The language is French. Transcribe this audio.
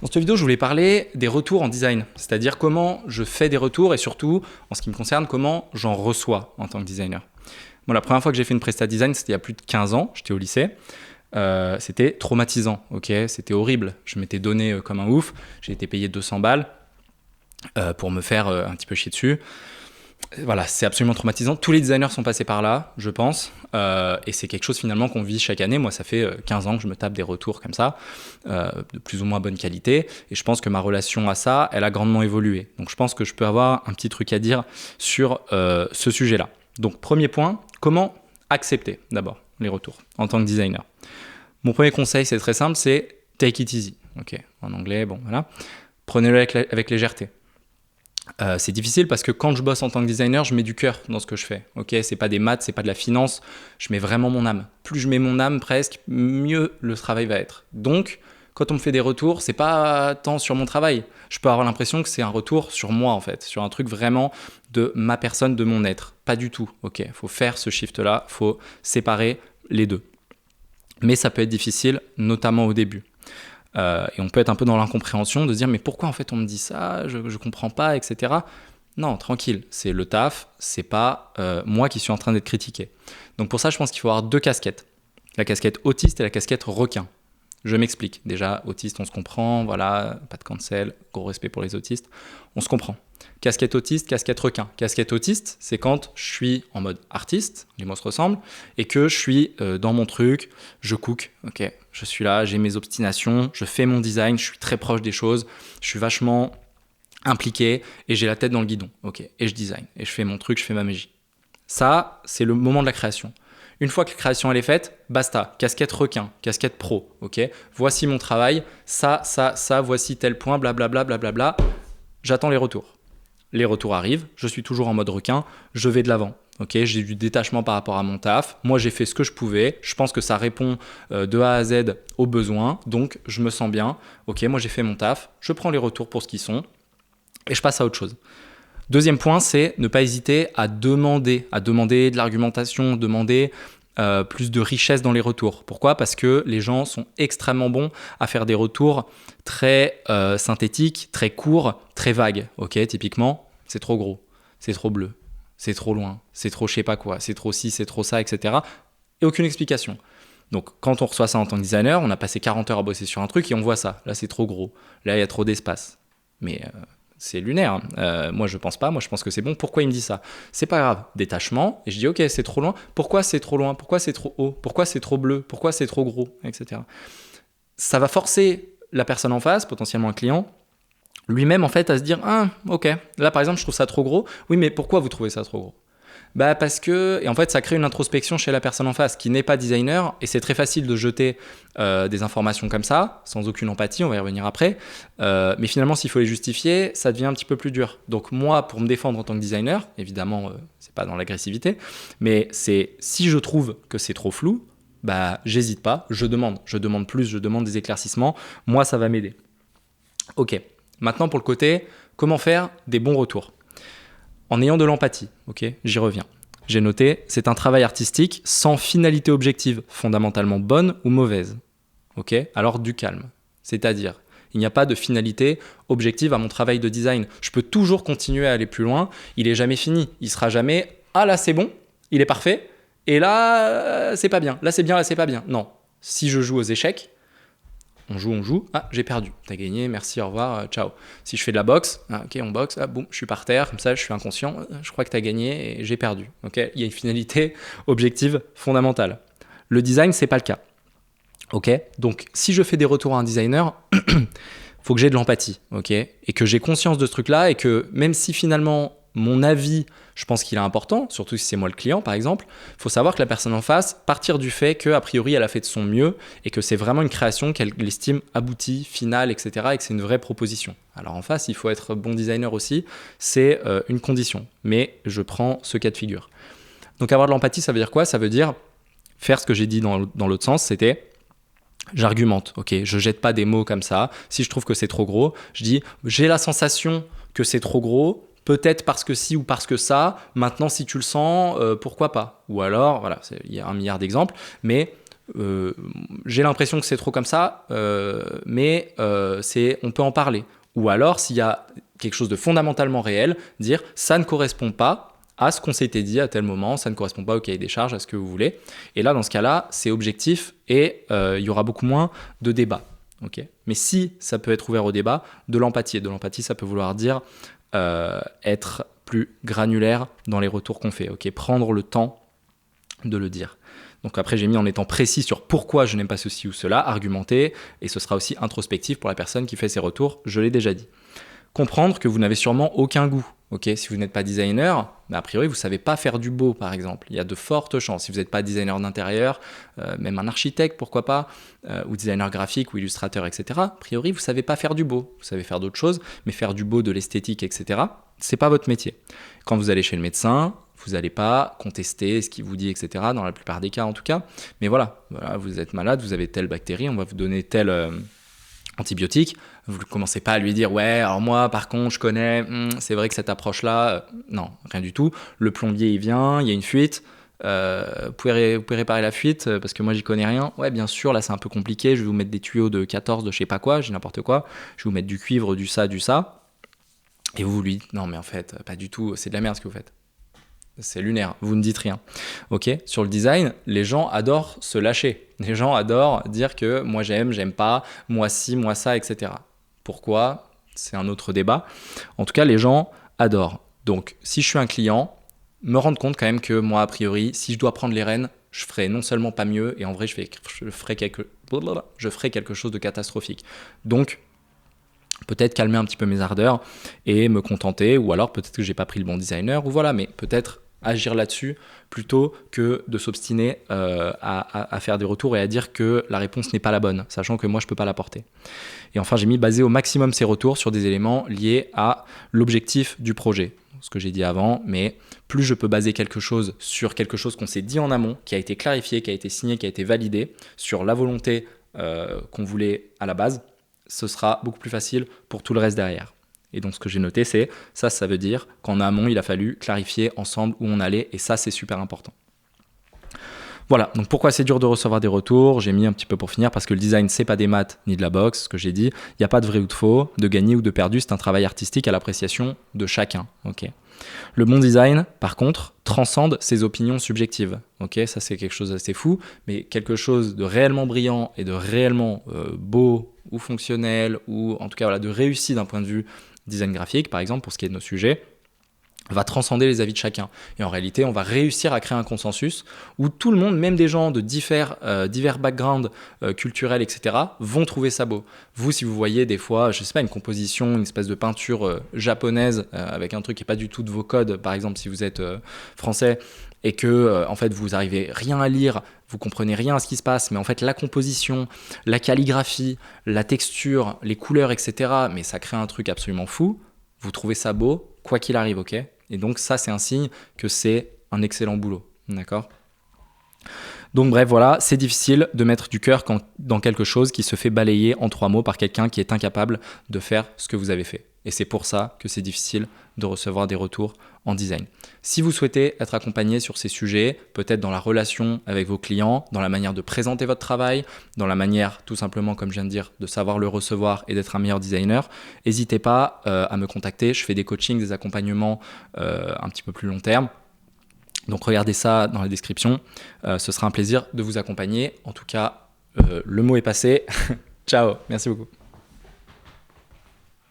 Dans cette vidéo, je voulais parler des retours en design, c'est-à-dire comment je fais des retours et surtout, en ce qui me concerne, comment j'en reçois en tant que designer. Bon, la première fois que j'ai fait une presta design, c'était il y a plus de 15 ans, j'étais au lycée. C'était traumatisant, ok, c'était horrible. Je m'étais donné comme un ouf, j'ai été payé 200 balles pour me faire un petit peu chier dessus. Voilà, c'est absolument traumatisant. Tous les designers sont passés par là, je pense. Et c'est quelque chose finalement qu'on vit chaque année. Moi, ça fait 15 ans que je me tape des retours comme ça, de plus ou moins bonne qualité. Et je pense que ma relation à ça, elle a grandement évolué. Donc je pense que je peux avoir un petit truc à dire sur ce sujet-là. Donc premier point, comment accepter d'abord les retours en tant que designer. Mon premier conseil, c'est très simple, c'est take it easy. Ok, en anglais, bon voilà. Prenez-le avec légèreté. C'est difficile parce que quand je bosse en tant que designer, je mets du cœur dans ce que je fais. Ok, c'est pas des maths, c'est pas de la finance. Je mets vraiment mon âme. Plus je mets mon âme, presque, mieux le travail va être. Donc, quand on me fait des retours, c'est pas tant sur mon travail. Je peux avoir l'impression que c'est un retour sur moi en fait, sur un truc vraiment de ma personne, de mon être. Pas du tout. Ok, faut faire ce shift-là, faut séparer les deux. Mais ça peut être difficile, notamment au début. Et on peut être un peu dans l'incompréhension de se dire mais pourquoi en fait on me dit ça, je comprends pas, etc. Non, tranquille, c'est le taf, c'est pas moi qui suis en train d'être critiqué. Donc pour ça, je pense qu'il faut avoir deux casquettes. La casquette autiste et la casquette requin. Je m'explique. Déjà, autiste, on se comprend, voilà, pas de cancel, gros respect pour les autistes, on se comprend. Casquette autiste, casquette requin. Casquette autiste, c'est quand je suis en mode artiste, les mots se ressemblent, et que je suis dans mon truc, je cook, ok, je suis là, j'ai mes obstinations, je fais mon design, je suis très proche des choses, je suis vachement impliqué, et j'ai la tête dans le guidon, ok, et je design, et je fais mon truc, je fais ma magie. Ça, c'est le moment de la création. Une fois que la création elle est faite, basta, casquette requin, casquette pro, ok. Voici mon travail, ça, voici tel point, blablabla, blablabla. J'attends les retours. Les retours arrivent, je suis toujours en mode requin, je vais de l'avant. Ok, j'ai du détachement par rapport à mon taf. Moi, j'ai fait ce que je pouvais. Je pense que ça répond de A à Z aux besoins, donc je me sens bien. Ok, moi j'ai fait mon taf, je prends les retours pour ce qu'ils sont et je passe à autre chose. Deuxième point, c'est ne pas hésiter à demander de l'argumentation, demander plus de richesse dans les retours. Pourquoi ? Parce que les gens sont extrêmement bons à faire des retours très synthétiques, très courts, très vagues. Ok, typiquement, c'est trop gros, c'est trop bleu, c'est trop loin, c'est trop je sais pas quoi, c'est trop ci, c'est trop ça, etc. Et aucune explication. Donc quand on reçoit ça en tant que designer, on a passé 40 heures à bosser sur un truc et on voit ça. Là, c'est trop gros. Là, il y a trop d'espace. Mais c'est lunaire. Moi, je pense pas. Moi, je pense que c'est bon. Pourquoi il me dit ça ? C'est pas grave. Détachement. Et je dis, ok, c'est trop loin. Pourquoi c'est trop loin ? Pourquoi c'est trop haut ? Pourquoi c'est trop bleu ? Pourquoi c'est trop gros ? Etc. Ça va forcer la personne en face, potentiellement un client, lui-même, en fait, à se dire, ah, ok, là, par exemple, je trouve ça trop gros. Oui, mais pourquoi vous trouvez ça trop gros ? Bah parce que, et en fait, ça crée une introspection chez la personne en face qui n'est pas designer, et c'est très facile de jeter des informations comme ça, sans aucune empathie, on va y revenir après, mais finalement, s'il faut les justifier, ça devient un petit peu plus dur. Donc moi, pour me défendre en tant que designer, évidemment, c'est pas dans l'agressivité, mais c'est si je trouve que c'est trop flou, bah j'hésite pas, je demande plus, je demande des éclaircissements, moi, ça va m'aider. Ok, maintenant pour le côté, comment faire des bons retours ? En ayant de l'empathie, ok, j'y reviens. J'ai noté, c'est un travail artistique sans finalité objective, fondamentalement bonne ou mauvaise. Ok, alors du calme. C'est-à-dire, il n'y a pas de finalité objective à mon travail de design. Je peux toujours continuer à aller plus loin. Il n'est jamais fini. Il sera jamais « Ah là, c'est bon, il est parfait. Et là, c'est pas bien. Là, c'est bien, là, c'est pas bien. » Non. Si je joue aux échecs, on joue, ah j'ai perdu, t'as gagné, merci, au revoir, ciao. Si je fais de la boxe, ok on boxe, boum, je suis par terre, comme ça je suis inconscient, je crois que t'as gagné et j'ai perdu. Ok, il y a une finalité objective fondamentale. Le design, c'est pas le cas. Ok, donc si je fais des retours à un designer, faut que j'ai de l'empathie, ok, et que j'ai conscience de ce truc-là et que même si finalement mon avis, je pense qu'il est important, surtout si c'est moi le client par exemple, il faut savoir que la personne en face, partir du fait qu'a priori elle a fait de son mieux et que c'est vraiment une création qu'elle estime aboutie, finale, etc. et que c'est une vraie proposition. Alors en face, il faut être bon designer aussi, c'est une condition, mais je prends ce cas de figure. Donc avoir de l'empathie, ça veut dire quoi ? Ça veut dire faire ce que j'ai dit dans l'autre sens, c'était j'argumente, ok, je jette pas des mots comme ça. Si je trouve que c'est trop gros, je dis j'ai la sensation que c'est trop gros, peut-être parce que ci ou parce que ça, maintenant si tu le sens, pourquoi pas ? Ou alors, voilà, il y a un milliard d'exemples, mais j'ai l'impression que c'est trop comme ça, mais on peut en parler. Ou alors, s'il y a quelque chose de fondamentalement réel, dire ça ne correspond pas à ce qu'on s'était dit à tel moment, ça ne correspond pas au cahier des charges, à ce que vous voulez. Et là, dans ce cas-là, c'est objectif et il y aura beaucoup moins de débats. Okay. Mais si ça peut être ouvert au débat, de l'empathie. Et de l'empathie, ça peut vouloir dire être plus granulaire dans les retours qu'on fait. Okay. Prendre le temps de le dire. Donc après, j'ai mis en étant précis sur pourquoi je n'aime pas ceci ou cela, argumenter, et ce sera aussi introspectif pour la personne qui fait ses retours, je l'ai déjà dit. Comprendre que vous n'avez sûrement aucun goût. Okay, si vous n'êtes pas designer, a priori, vous ne savez pas faire du beau, par exemple. Il y a de fortes chances. Si vous n'êtes pas designer d'intérieur, même un architecte, pourquoi pas, ou designer graphique ou illustrateur, etc., a priori, vous ne savez pas faire du beau. Vous savez faire d'autres choses, mais faire du beau, de l'esthétique, etc., ce n'est pas votre métier. Quand vous allez chez le médecin, vous n'allez pas contester ce qu'il vous dit, etc., dans la plupart des cas en tout cas. Mais voilà, vous êtes malade, vous avez telle bactérie, on va vous donner tel antibiotique. Vous ne commencez pas à lui dire « Ouais, alors moi, par contre, je connais, c'est vrai que cette approche-là... » Non, rien du tout. Le plombier, il vient, il y a une fuite. Vous pouvez réparer la fuite parce que moi, j'y connais rien. Ouais, bien sûr, là, c'est un peu compliqué. Je vais vous mettre des tuyaux de 14, de je sais pas quoi, j'ai n'importe quoi. Je vais vous mettre du cuivre, du ça, du ça. Et vous lui dites « Non, mais en fait, pas du tout. C'est de la merde ce que vous faites. » C'est lunaire, vous ne dites rien. Okay. Sur le design, les gens adorent se lâcher. Les gens adorent dire que moi j'aime pas, moi ci, moi ça, etc. Pourquoi ? C'est un autre débat. En tout cas, les gens adorent. Donc, si je suis un client, me rendre compte quand même que moi, a priori, si je dois prendre les rênes, je ferai non seulement pas mieux, et en vrai, je ferai quelque chose de catastrophique. Donc, peut-être calmer un petit peu mes ardeurs et me contenter, ou alors peut-être que j'ai pas pris le bon designer, ou voilà, mais peut-être agir là-dessus plutôt que de s'obstiner à faire des retours et à dire que la réponse n'est pas la bonne, sachant que moi je peux pas l'apporter. Et enfin, j'ai mis baser au maximum ces retours sur des éléments liés à l'objectif du projet, ce que j'ai dit avant, mais plus je peux baser quelque chose sur quelque chose qu'on s'est dit en amont, qui a été clarifié, qui a été signé, qui a été validé, sur la volonté qu'on voulait à la base, ce sera beaucoup plus facile pour tout le reste derrière. Et donc ce que j'ai noté, c'est ça veut dire qu'en amont, il a fallu clarifier ensemble où on allait, et ça, c'est super important. Voilà, donc pourquoi c'est dur de recevoir des retours ? J'ai mis un petit peu pour finir, parce que le design, c'est pas des maths ni de la boxe, ce que j'ai dit. Il n'y a pas de vrai ou de faux, de gagné ou de perdu, c'est un travail artistique à l'appréciation de chacun. Okay. Le bon design, par contre, transcende ses opinions subjectives. Okay, ça, c'est quelque chose d'assez fou, mais quelque chose de réellement brillant et de réellement beau ou fonctionnel, ou en tout cas voilà, de réussi d'un point de vue design graphique, par exemple, pour ce qui est de nos sujets, va transcender les avis de chacun. Et en réalité, on va réussir à créer un consensus où tout le monde, même des gens de divers backgrounds culturels, etc., vont trouver ça beau. Vous, si vous voyez des fois, je sais pas, une composition, une espèce de peinture japonaise avec un truc qui n'est pas du tout de vos codes, par exemple, si vous êtes français, et que en fait vous arrivez rien à lire, vous comprenez rien à ce qui se passe, mais en fait la composition, la calligraphie, la texture, les couleurs, etc., mais ça crée un truc absolument fou, vous trouvez ça beau, quoi qu'il arrive, ok ? Et donc ça, c'est un signe que c'est un excellent boulot, d'accord ? Donc bref, voilà, c'est difficile de mettre du cœur dans quelque chose qui se fait balayer en 3 mots par quelqu'un qui est incapable de faire ce que vous avez fait. Et c'est pour ça que c'est difficile de recevoir des retours en design. Si vous souhaitez être accompagné sur ces sujets, peut-être dans la relation avec vos clients, dans la manière de présenter votre travail, dans la manière, tout simplement, comme je viens de dire, de savoir le recevoir et d'être un meilleur designer, n'hésitez pas à me contacter. Je fais des coachings, des accompagnements un petit peu plus long terme. Donc regardez ça dans la description. Ce sera un plaisir de vous accompagner. En tout cas, le mot est passé. Ciao, merci beaucoup.